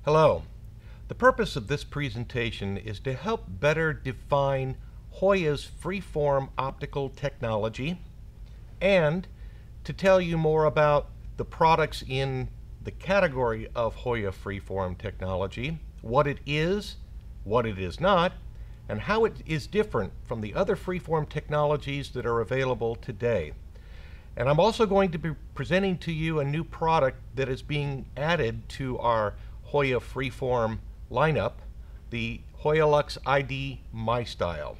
Hello. The purpose of this presentation is to help better define Hoya's freeform optical technology and to tell you more about the products in the category of Hoya freeform technology, what it is not, and how it is different from the other freeform technologies that are available today. And I'm also going to be presenting to you a new product that is being added to our Hoya freeform lineup, the Hoya MyStyle.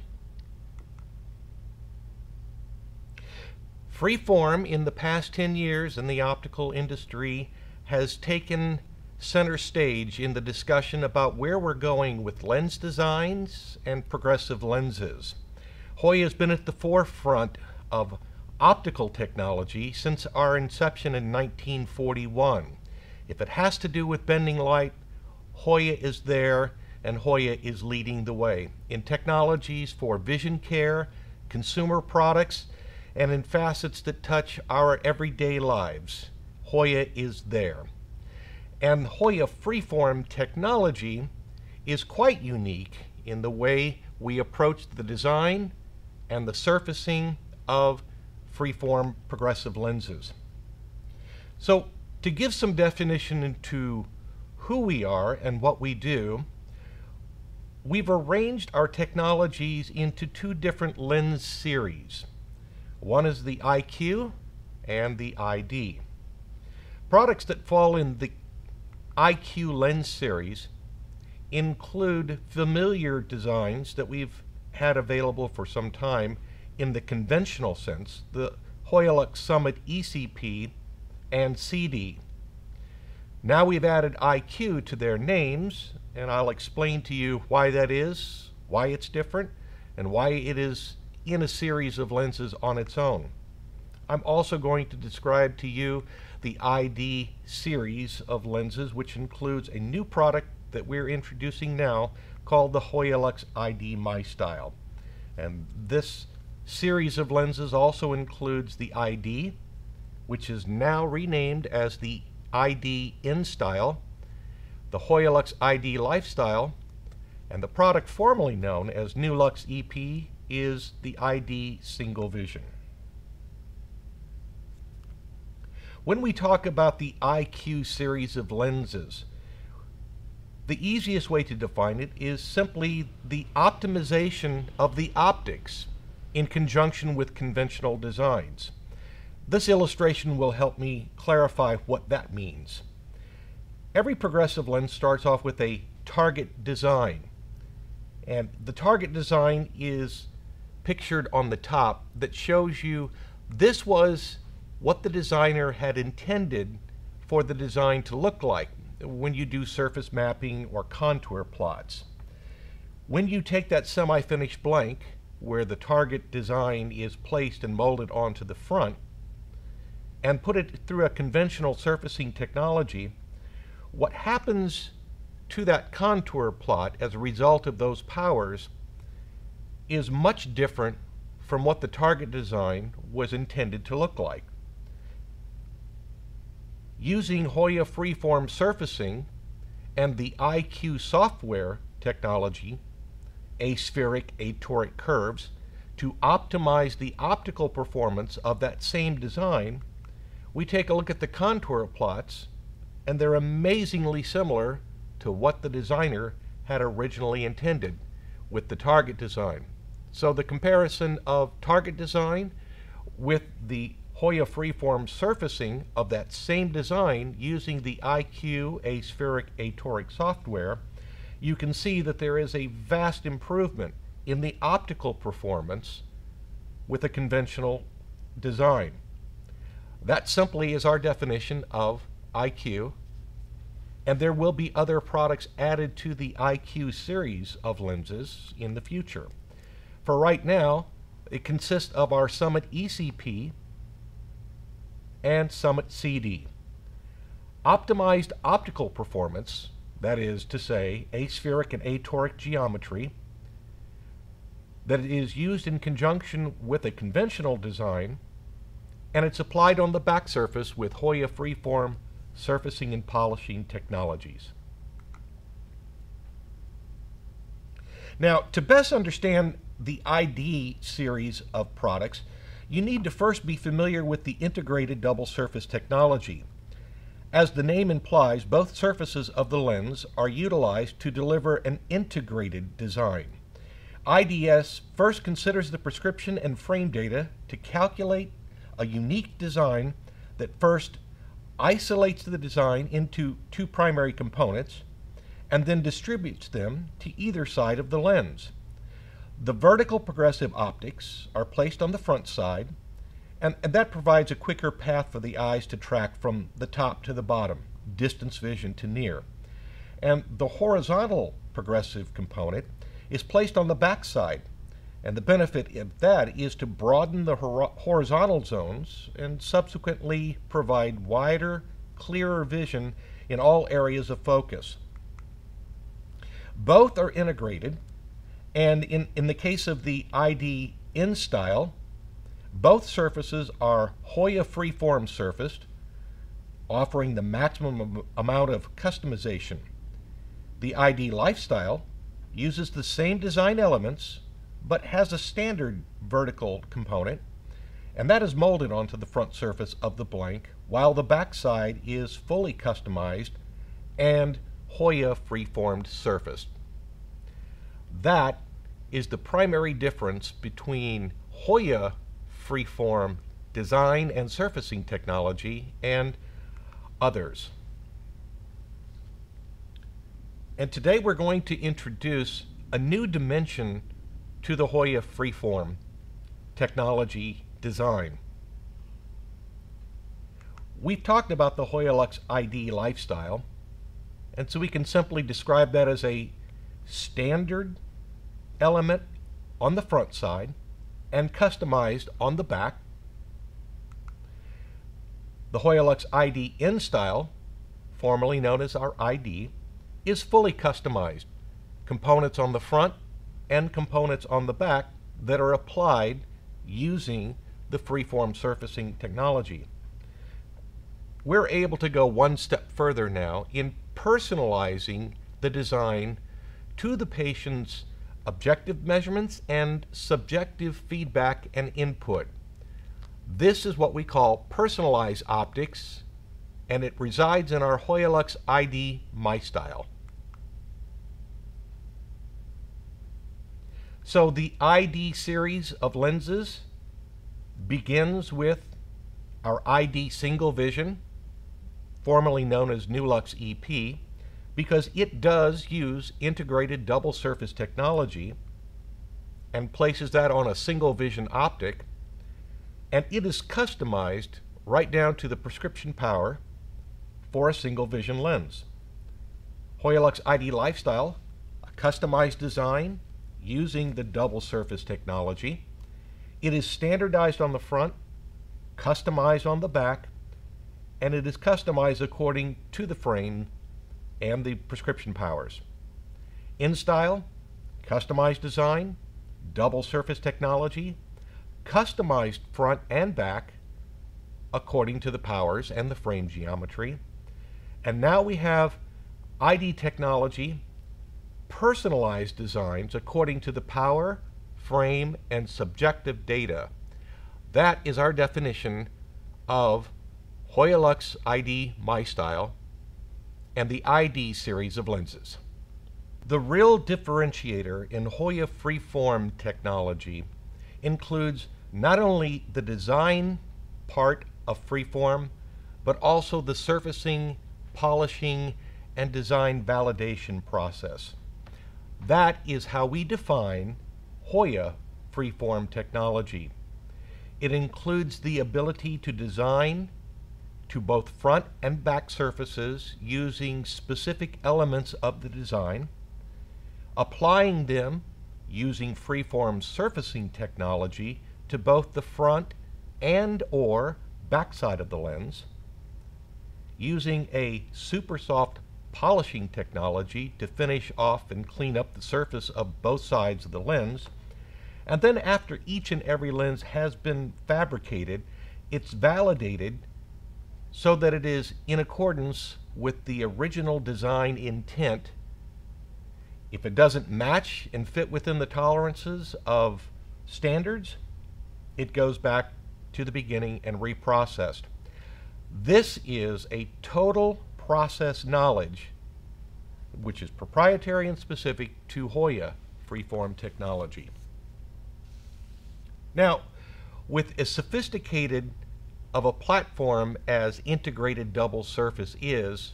Freeform in the past 10 years in the optical industry has taken center stage in the discussion about where we're going with lens designs and progressive lenses. Hoya has been at the forefront of optical technology since our inception in 1941. If it has to do with bending light, Hoya is there, and Hoya is leading the way in technologies for vision care, consumer products, and in facets that touch our everyday lives. Hoya is there. And Hoya freeform technology is quite unique in the way we approach the design and the surfacing of freeform progressive lenses. So, to give some definition into who we are and what we do, we've arranged our technologies into two different lens series. One is the IQ and the ID. Products that fall in the IQ lens series include familiar designs that we've had available for some time in the conventional sense, the Hoya Summit ECP and CD. Now we've added IQ to their names, and I'll explain to you why that is, why it's different, and why it is in a series of lenses on its own. I'm also going to describe to you the ID series of lenses, which includes a new product that we're introducing now called the Hoya ID MyStyle. And this series of lenses also includes the ID, which is now renamed as the ID InStyle, the Hoya ID Lifestyle, and the product formerly known as NewLux EP is the ID Single Vision. When we talk about the IQ series of lenses, the easiest way to define it is simply the optimization of the optics in conjunction with conventional designs. This illustration will help me clarify what that means. Every progressive lens starts off with a target design, and the target design is pictured on the top that shows you this was what the designer had intended for the design to look like when you do surface mapping or contour plots. When you take that semi-finished blank where the target design is placed and molded onto the front and put it through a conventional surfacing technology, what happens to that contour plot as a result of those powers is much different from what the target design was intended to look like. Using Hoya freeform surfacing and the IQ software technology, aspheric atoric curves, to optimize the optical performance of that same design, we take a look at the contour plots, and they're amazingly similar to what the designer had originally intended with the target design. So the comparison of target design with the Hoya freeform surfacing of that same design using the IQ aspheric atoric software, you can see that there is a vast improvement in the optical performance with a conventional design. That simply is our definition of IQ, and there will be other products added to the IQ series of lenses in the future. For right now, it consists of our Summit ECP and Summit CD. Optimized optical performance, that is to say, aspheric and atoric geometry, that is used in conjunction with a conventional design, and it's applied on the back surface with Hoya freeform surfacing and polishing technologies. Now, to best understand the ID series of products, you need to first be familiar with the integrated double surface technology. As the name implies, both surfaces of the lens are utilized to deliver an integrated design. IDS first considers the prescription and frame data to calculate a unique design that first isolates the design into two primary components and then distributes them to either side of the lens. The vertical progressive optics are placed on the front side, and that provides a quicker path for the eyes to track from the top to the bottom, distance vision to near. And the horizontal progressive component is placed on the back side, and the benefit of that is to broaden the horizontal zones and subsequently provide wider, clearer vision in all areas of focus. Both are integrated, and in the case of the ID MyStyle, both surfaces are Hoya freeform surfaced, offering the maximum amount of customization. The ID MyStyle uses the same design elements but has a standard vertical component, and that is molded onto the front surface of the blank, while the back side is fully customized and Hoya freeformed surfaced. That is the primary difference between Hoya freeform design and surfacing technology and others. And today we're going to introduce a new dimension to the Hoya freeform technology design. We've talked about the Hoya Lux ID MyStyle, and so we can simply describe that as a standard element on the front side and customized on the back. The Hoya Lux ID MyStyle, formerly known as our ID, is fully customized. Components on the front and components on the back that are applied using the freeform surfacing technology. We're able to go one step further now in personalizing the design to the patient's objective measurements and subjective feedback and input. This is what we call personalized optics, and it resides in our Hoya Lux ID MyStyle. So the ID series of lenses begins with our ID single vision, formerly known as Nulux EP, because it does use integrated double surface technology and places that on a single vision optic, and it is customized right down to the prescription power for a single vision lens. Hoya Lux ID MyStyle, a customized design using the double surface technology. It is standardized on the front, customized on the back, and it is customized according to the frame and the prescription powers. MyStyle, customized design, double surface technology, customized front and back according to the powers and the frame geometry. And now we have ID technology, personalized designs according to the power, frame, and subjective data. That is our definition of Hoya Lux ID MyStyle and the ID series of lenses. The real differentiator in Hoya freeform technology includes not only the design part of freeform, but also the surfacing, polishing, and design validation process. That is how we define Hoya freeform technology. It includes the ability to design to both front and back surfaces using specific elements of the design, applying them using freeform surfacing technology to both the front and or back side of the lens, using a super soft polishing technology to finish off and clean up the surface of both sides of the lens, and then after each and every lens has been fabricated, it's validated so that it is in accordance with the original design intent If it doesn't match and fit within the tolerances of standards, it goes back to the beginning and reprocessed. This is a total process knowledge which is proprietary and specific to Hoya freeform technology. Now, with as sophisticated of a platform as integrated double surface is,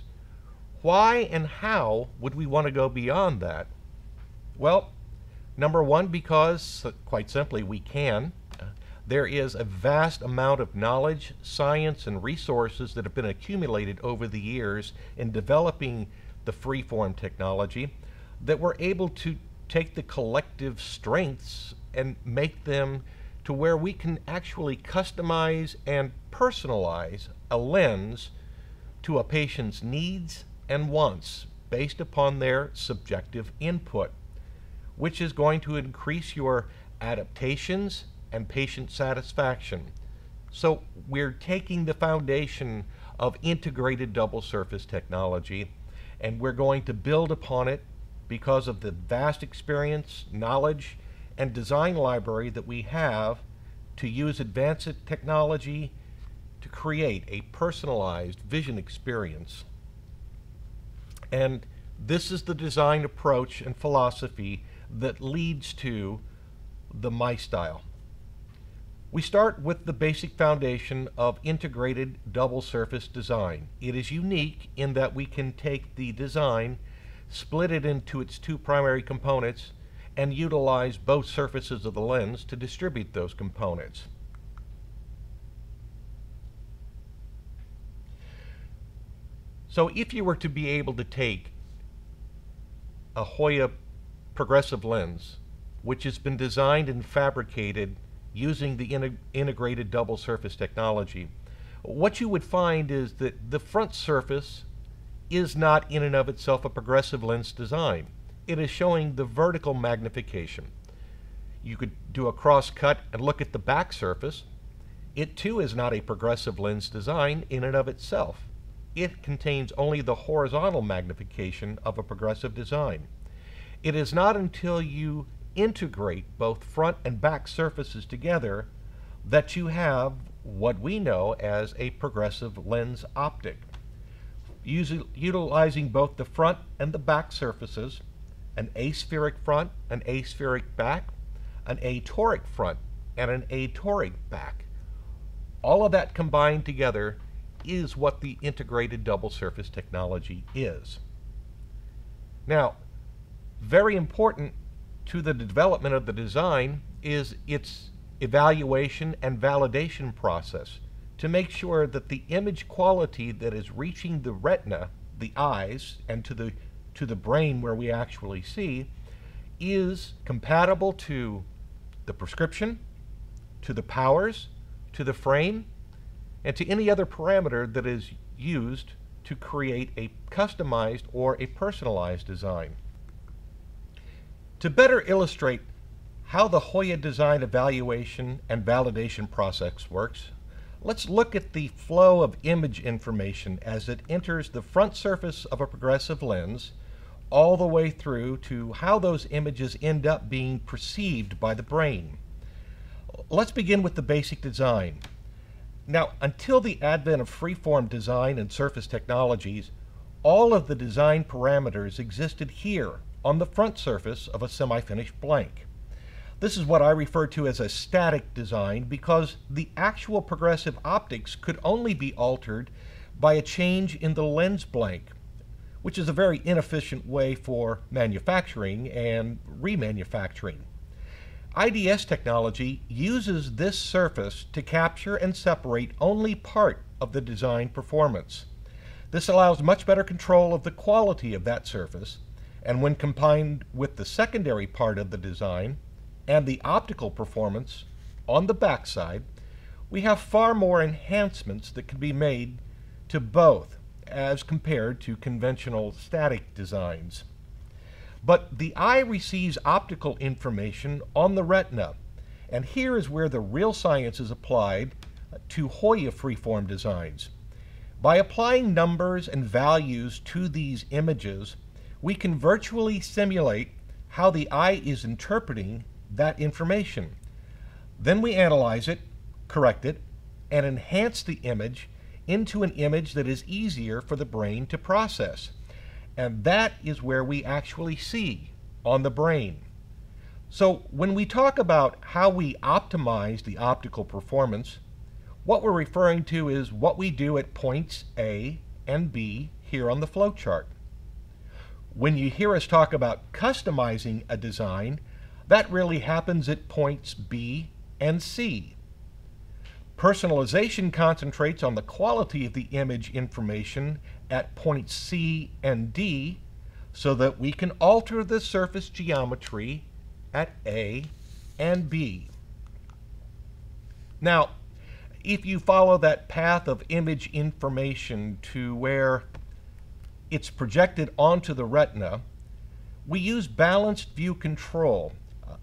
why and how would we want to go beyond that? Well, number one, because quite simply we can. There is a vast amount of knowledge, science, and resources that have been accumulated over the years in developing the freeform technology that we're able to take the collective strengths and make them to where we can actually customize and personalize a lens to a patient's needs and wants based upon their subjective input, which is going to increase your adaptations and patient satisfaction. So we're taking the foundation of integrated double surface technology and we're going to build upon it because of the vast experience, knowledge, and design library that we have to use advanced technology to create a personalized vision experience. And this is the design approach and philosophy that leads to the MyStyle. We start with the basic foundation of integrated double surface design. It is unique in that we can take the design, split it into its two primary components, and utilize both surfaces of the lens to distribute those components. So if you were to be able to take a Hoya progressive lens, which has been designed and fabricated using the integrated double surface technology, what you would find is that the front surface is not in and of itself a progressive lens design. It is showing the vertical magnification. You could do a cross cut and look at the back surface. It too is not a progressive lens design in and of itself. It contains only the horizontal magnification of a progressive design. It is not until you integrate both front and back surfaces together that you have what we know as a progressive lens optic. Utilizing both the front and the back surfaces, an aspheric front, an aspheric back, an atoric front, and an atoric back. All of that combined together is what the integrated double surface technology is. Now, very important to the development of the design is its evaluation and validation process to make sure that the image quality that is reaching the retina, the eyes, and to the brain where we actually see is compatible to the prescription, to the powers, to the frame, and to any other parameter that is used to create a customized or a personalized design. To better illustrate how the Hoya design evaluation and validation process works, let's look at the flow of image information as it enters the front surface of a progressive lens all the way through to how those images end up being perceived by the brain. Let's begin with the basic design. Now, until the advent of freeform design and surface technologies, all of the design parameters existed here on the front surface of a semi-finished blank. This is what I refer to as a static design because the actual progressive optics could only be altered by a change in the lens blank, which is a very inefficient way for manufacturing and remanufacturing. IDS technology uses this surface to capture and separate only part of the design performance. This allows much better control of the quality of that surface, and when combined with the secondary part of the design and the optical performance on the backside, we have far more enhancements that can be made to both as compared to conventional static designs. But the eye receives optical information on the retina, and here is where the real science is applied to Hoya freeform designs. By applying numbers and values to these images, we can virtually simulate how the eye is interpreting that information. Then we analyze it, correct it, and enhance the image into an image that is easier for the brain to process. And that is where we actually see on the brain. So when we talk about how we optimize the optical performance, what we're referring to is what we do at points A and B here on the flowchart. When you hear us talk about customizing a design, that really happens at points B and C. Personalization concentrates on the quality of the image information at points C and D so that we can alter the surface geometry at A and B. Now, if you follow that path of image information to where it's projected onto the retina, we use balanced view control,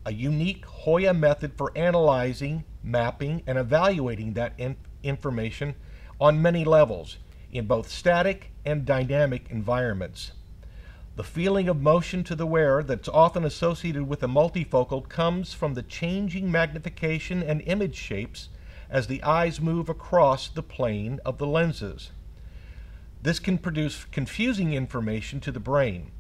a unique Hoya method for analyzing, mapping, and evaluating that information on many levels in both static and dynamic environments. The feeling of motion to the wearer that's often associated with a multifocal comes from the changing magnification and image shapes as the eyes move across the plane of the lenses. This can produce confusing information to the brain.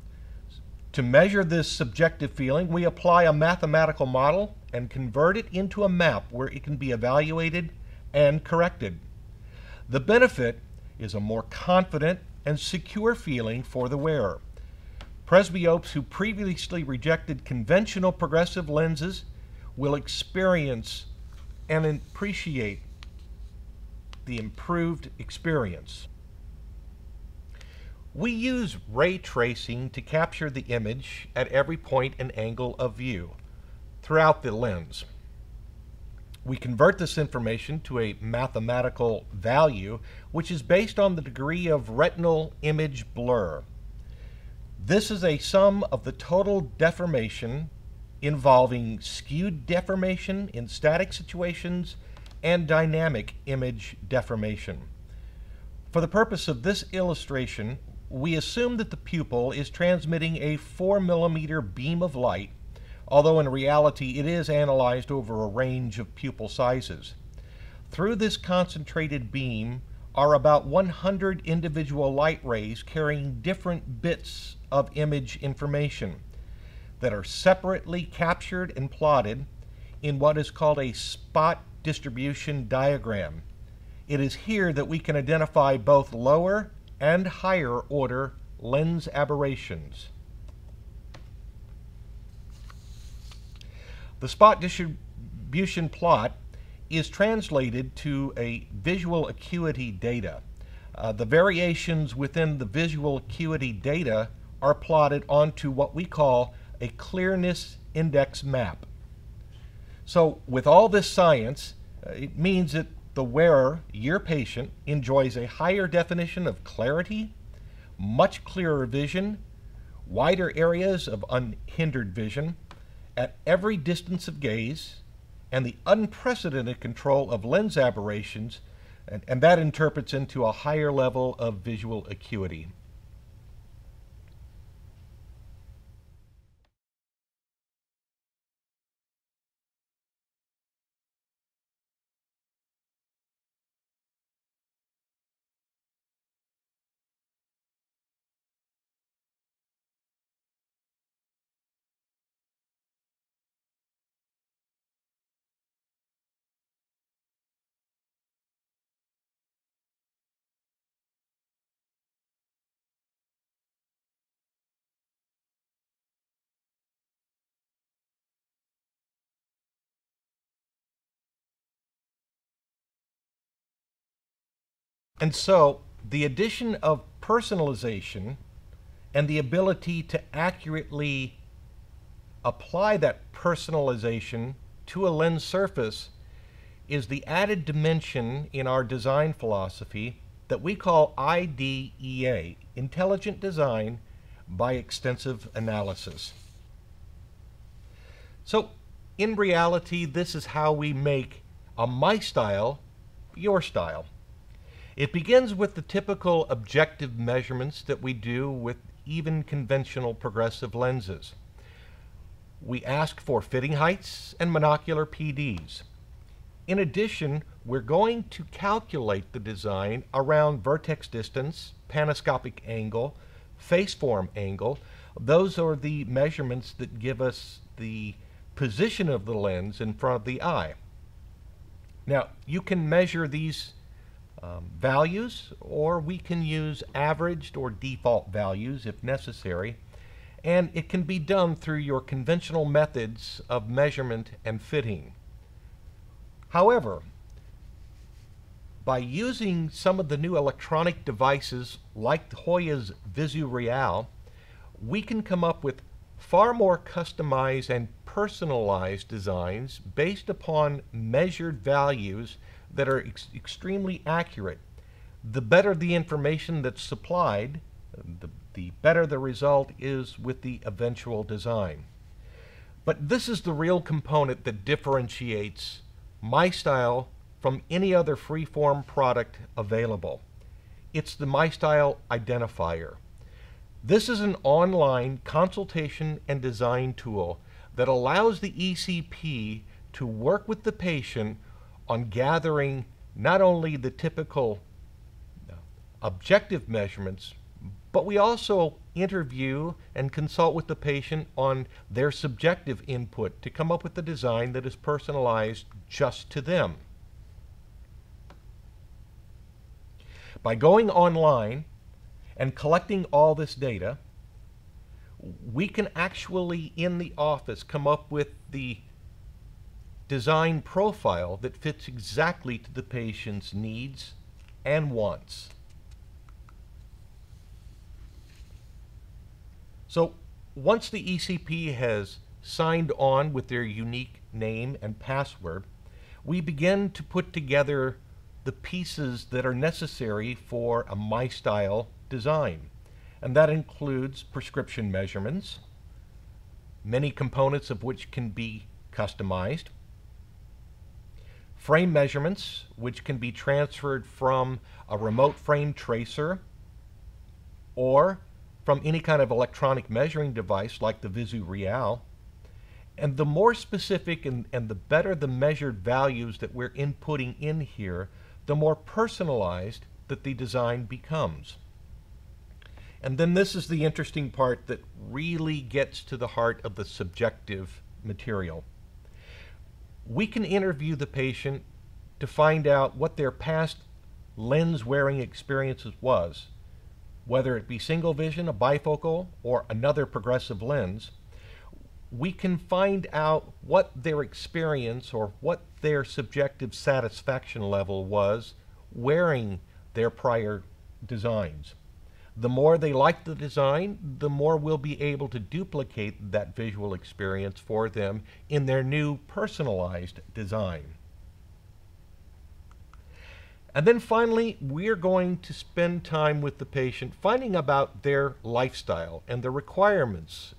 To measure this subjective feeling, we apply a mathematical model and convert it into a map where it can be evaluated and corrected. The benefit is a more confident and secure feeling for the wearer. Presbyopes who previously rejected conventional progressive lenses will experience and appreciate the improved experience. We use ray tracing to capture the image at every point and angle of view throughout the lens. We convert this information to a mathematical value, which is based on the degree of retinal image blur. This is a sum of the total deformation involving skewed deformation in static situations and dynamic image deformation. For the purpose of this illustration, we assume that the pupil is transmitting a 4 millimeter beam of light, although in reality it is analyzed over a range of pupil sizes. Through this concentrated beam are about 100 individual light rays carrying different bits of image information that are separately captured and plotted in what is called a spot distribution diagram. It is here that we can identify both lower and higher order lens aberrations. The spot distribution plot is translated to a visual acuity data. The variations within the visual acuity data are plotted onto what we call a clearness index map. So with all this science, it means that the wearer, your patient, enjoys a higher definition of clarity, much clearer vision, wider areas of unhindered vision at every distance of gaze, and the unprecedented control of lens aberrations, and that interprets into a higher level of visual acuity. And so the addition of personalization and the ability to accurately apply that personalization to a lens surface is the added dimension in our design philosophy that we call IDEA, Intelligent Design by Extensive Analysis. So in reality, this is how we make a MyStyle your style. It begins with the typical objective measurements that we do with even conventional progressive lenses. We ask for fitting heights and monocular PDs. In addition, we're going to calculate the design around vertex distance, panoscopic angle, face form angle. Those are the measurements that give us the position of the lens in front of the eye. Now, you can measure these values, or we can use averaged or default values if necessary, and it can be done through your conventional methods of measurement and fitting. However, by using some of the new electronic devices like Hoya's Visual, we can come up with far more customized and personalized designs based upon measured values that are extremely accurate. The better the information that's supplied, the better the result is with the eventual design. But this is the real component that differentiates MyStyle from any other freeform product available. It's the MyStyle identifier. This is an online consultation and design tool that allows the ECP to work with the patient on gathering not only the typical objective measurements, but we also interview and consult with the patient on their subjective input to come up with a design that is personalized just to them. By going online and collecting all this data, we can actually in the office come up with the design profile that fits exactly to the patient's needs and wants. So once the ECP has signed on with their unique name and password, we begin to put together the pieces that are necessary for a MyStyle design. And that includes prescription measurements, many components of which can be customized, frame measurements, which can be transferred from a remote frame tracer or from any kind of electronic measuring device like the Visual. And the more specific and the better the measured values that we're inputting in here, the more personalized that the design becomes. And then this is the interesting part that really gets to the heart of the subjective material. We can interview the patient to find out what their past lens wearing experiences was, whether it be single vision, a bifocal, or another progressive lens. We can find out what their experience or what their subjective satisfaction level was wearing their prior designs. The more they like the design, the more we'll be able to duplicate that visual experience for them in their new personalized design. And then finally, we're going to spend time with the patient finding about their lifestyle and the requirements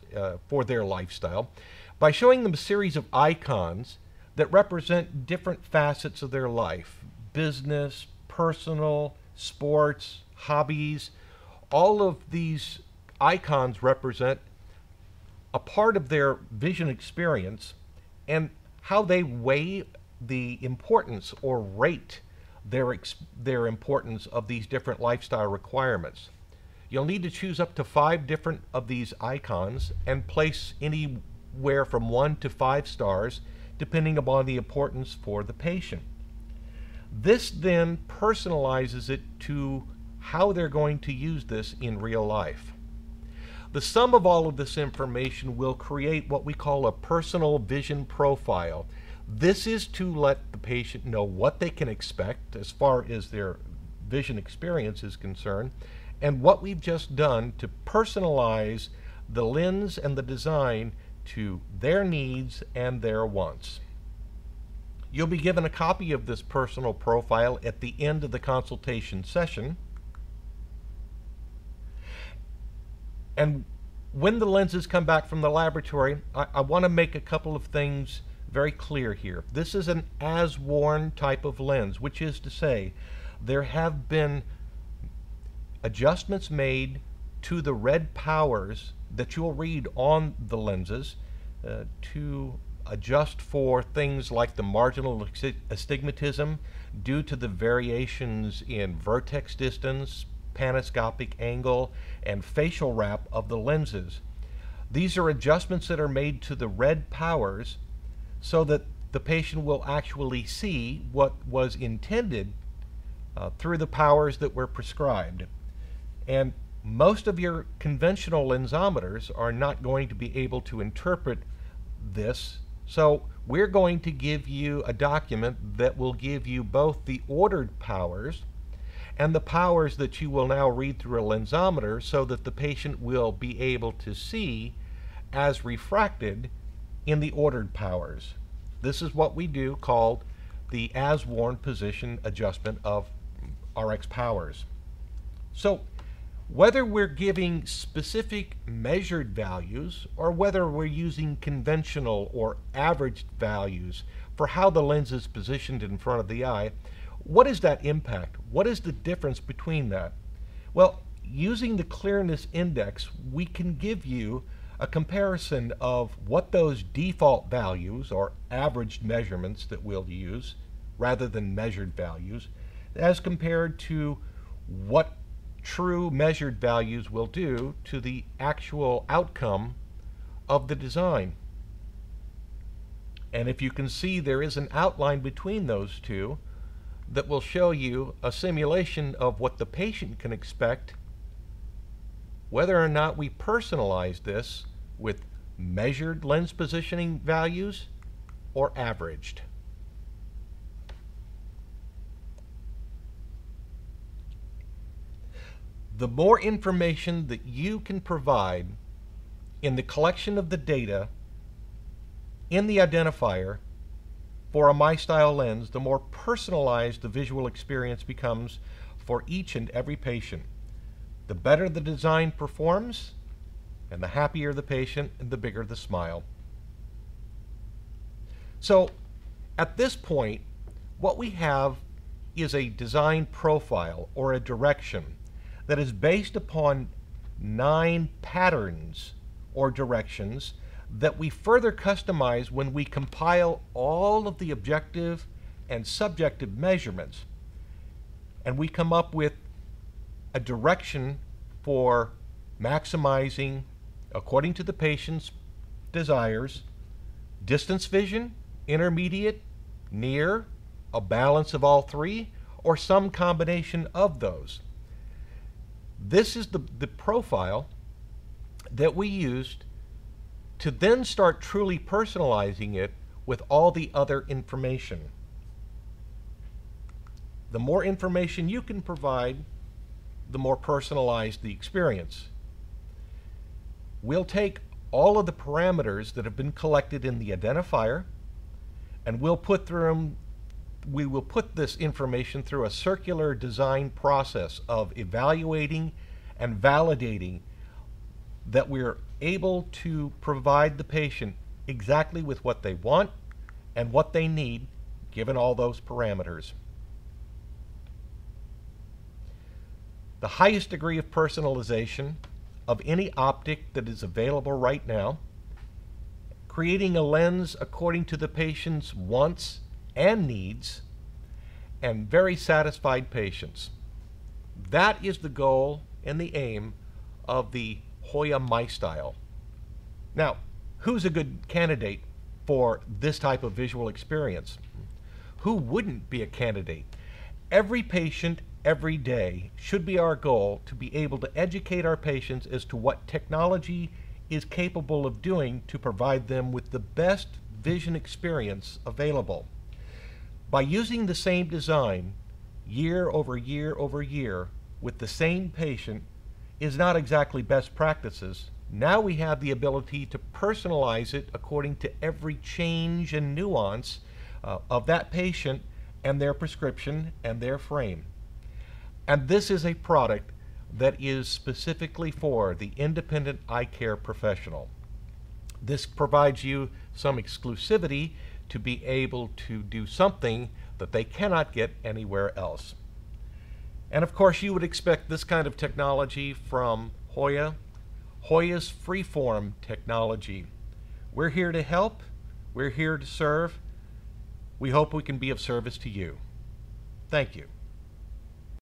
for their lifestyle by showing them a series of icons that represent different facets of their life: business, personal, sports, hobbies. All of these icons represent a part of their vision experience and how they weigh the importance or rate their importance of these different lifestyle requirements. You'll need to choose up to 5 different of these icons and place anywhere from 1 to 5 stars depending upon the importance for the patient. This then personalizes it to how they're going to use this in real life. The sum of all of this information will create what we call a personal vision profile. This is to let the patient know what they can expect as far as their vision experience is concerned, and what we've just done to personalize the lens and the design to their needs and their wants. You'll be given a copy of this personal profile at the end of the consultation session. And when the lenses come back from the laboratory, I want to make a couple of things very clear here. This is an as-worn type of lens, which is to say there have been adjustments made to the red powers that you'll read on the lenses to adjust for things like the marginal astigmatism due to the variations in vertex distance, panoscopic angle, and facial wrap of the lenses. These are adjustments that are made to the red powers so that the patient will actually see what was intended through the powers that were prescribed. And most of your conventional lensometers are not going to be able to interpret this, so we're going to give you a document that will give you both the ordered powers and the powers that you will now read through a lensometer so that the patient will be able to see as refracted in the ordered powers. This is what we do called the as-worn position adjustment of RX powers. So whether we're giving specific measured values or whether we're using conventional or averaged values for how the lens is positioned in front of the eye, what is that impact? What is the difference between that? Well, using the clearness index, we can give you a comparison of what those default values or averaged measurements that we'll use rather than measured values as compared to what true measured values will do to the actual outcome of the design. And if you can see, there is an outline between those two that will show you a simulation of what the patient can expect whether or not we personalize this with measured lens positioning values or averaged. The more information that you can provide in the collection of the data in the identifier for a MyStyle lens, the more personalized the visual experience becomes for each and every patient. The better the design performs, and the happier the patient, and the bigger the smile. So at this point, what we have is a design profile or a direction that is based upon 9 patterns or directions that we further customize when we compile all of the objective and subjective measurements, and we come up with a direction for maximizing, according to the patient's desires, distance vision, intermediate, near, a balance of all 3, or some combination of those. This is the profile that we used to then start truly personalizing it with all the other information. The more information you can provide, the more personalized the experience. We'll take all of the parameters that have been collected in the identifier, and we will put this information through a circular design process of evaluating and validating that we're able to provide the patient exactly with what they want and what they need, given all those parameters. The highest degree of personalization of any optic that is available right now, creating a lens according to the patient's wants and needs, and very satisfied patients. That is the goal and the aim of the Hoya MyStyle. Now, who's a good candidate for this type of visual experience? Who wouldn't be a candidate? Every patient, every day, should be our goal to be able to educate our patients as to what technology is capable of doing to provide them with the best vision experience available. By using the same design year over year over year with the same patient is not exactly best practices. Now we have the ability to personalize it according to every change and nuance of that patient and their prescription and their frame. And this is a product that is specifically for the independent eye care professional. This provides you some exclusivity to be able to do something that they cannot get anywhere else. And of course, you would expect this kind of technology from Hoya, Hoya's freeform technology. We're here to help. We're here to serve. We hope we can be of service to you. Thank you.